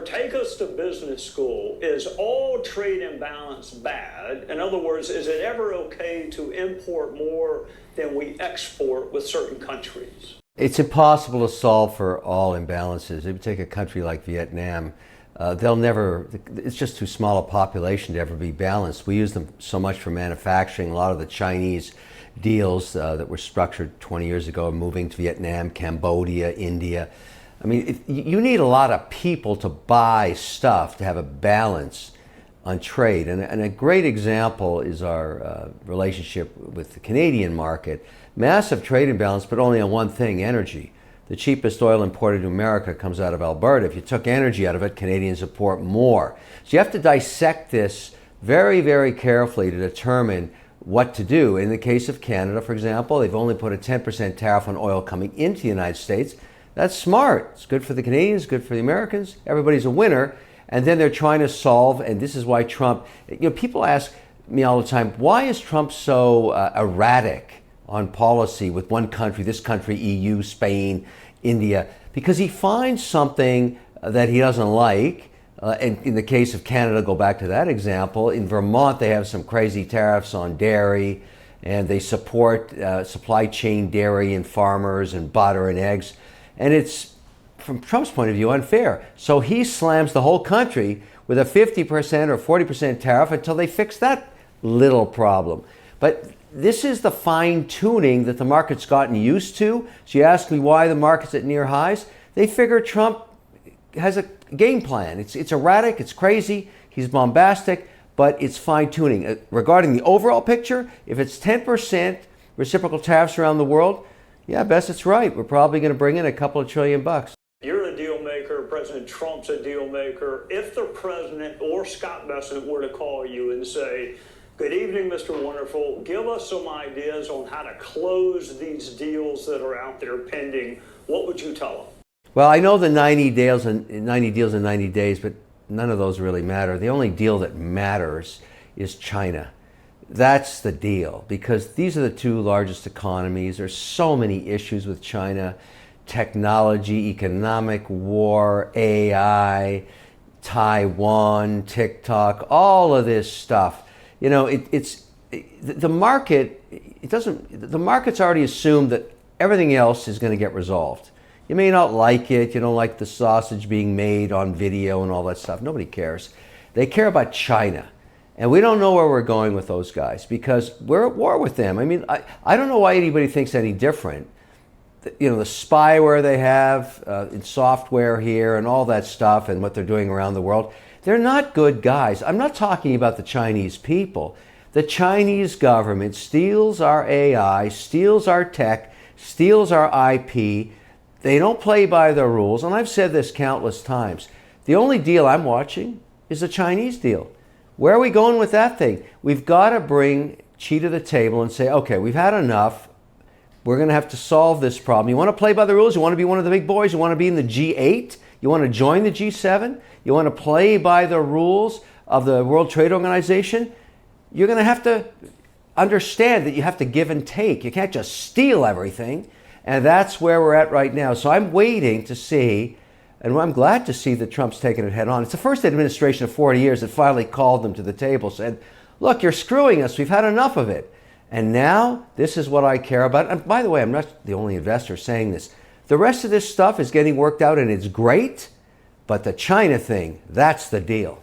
Take us to business school. Is all trade imbalance bad? In other words, is it ever okay to import more than we export with certain countries? It's impossible to solve for all imbalances. If you take a country like Vietnam, it's just too small a population to ever be balanced. We use them so much for manufacturing. A lot of the Chinese deals that were structured 20 years ago are moving to Vietnam, Cambodia, India. I mean, you need a lot of people to buy stuff to have a balance on trade. And a great example is our relationship with the Canadian market. Massive trade imbalance, but only on one thing, energy. The cheapest oil imported to America comes out of Alberta. If you took energy out of it, Canadians import more. So you have to dissect this very, very carefully to determine what to do. In the case of Canada, for example, they've only put a 10% tariff on oil coming into the United States. That's smart. It's good for the Canadians, good for the Americans. Everybody's a winner. And then they're trying to solve, and this is why Trump, people ask me all the time, why is Trump so erratic on policy with one country, this country, EU, Spain, India? Because he finds something that he doesn't like. And in the case of Canada, go back to that example. In Vermont, they have some crazy tariffs on dairy, and they support supply chain dairy and farmers and butter and eggs. And it's, from Trump's point of view, unfair. So he slams the whole country with a 50% or 40% tariff until they fix that little problem. But this is the fine-tuning that the market's gotten used to. So you ask me why the market's at near highs. They figure Trump has a game plan. It's erratic, it's crazy, he's bombastic, but it's fine-tuning. Regarding the overall picture, if it's 10% reciprocal tariffs around the world, yeah, Bessett's right. We're probably going to bring in a couple of $1 trillion. You're a deal maker. President Trump's a deal maker. If the president or Scott Bessett were to call you and say, "Good evening, Mr. Wonderful, give us some ideas on how to close these deals that are out there pending," what would you tell them? Well, I know the 90 deals in 90 days, but none of those really matter. The only deal that matters is China. That's the deal, because these are the two largest economies. There's so many issues with China: technology, economic war, AI, Taiwan, TikTok, all of this stuff. You know, the market's already assumed that everything else is going to get resolved. You may not like it. You don't like the sausage being made on video and all that stuff. Nobody cares. They care about China. And we don't know where we're going with those guys because we're at war with them. I mean, I don't know why anybody thinks any different. You know, the spyware they have in software here and all that stuff and what they're doing around the world, they're not good guys. I'm not talking about the Chinese people. The Chinese government steals our AI, steals our tech, steals our IP. They don't play by the rules. And I've said this countless times. The only deal I'm watching is the Chinese deal. Where are we going with that thing? We've got to bring Xi to the table and say, okay, we've had enough. We're going to have to solve this problem. You want to play by the rules? You want to be one of the big boys? You want to be in the G8? You want to join the G7? You want to play by the rules of the World Trade Organization? You're going to have to understand that you have to give and take. You can't just steal everything. And that's where we're at right now. So I'm waiting to see, and I'm glad to see that Trump's taken it head on. It's the first administration of 40 years that finally called them to the table, said, look, you're screwing us. We've had enough of it. And now this is what I care about. And by the way, I'm not the only investor saying this. The rest of this stuff is getting worked out and it's great, but the China thing, that's the deal.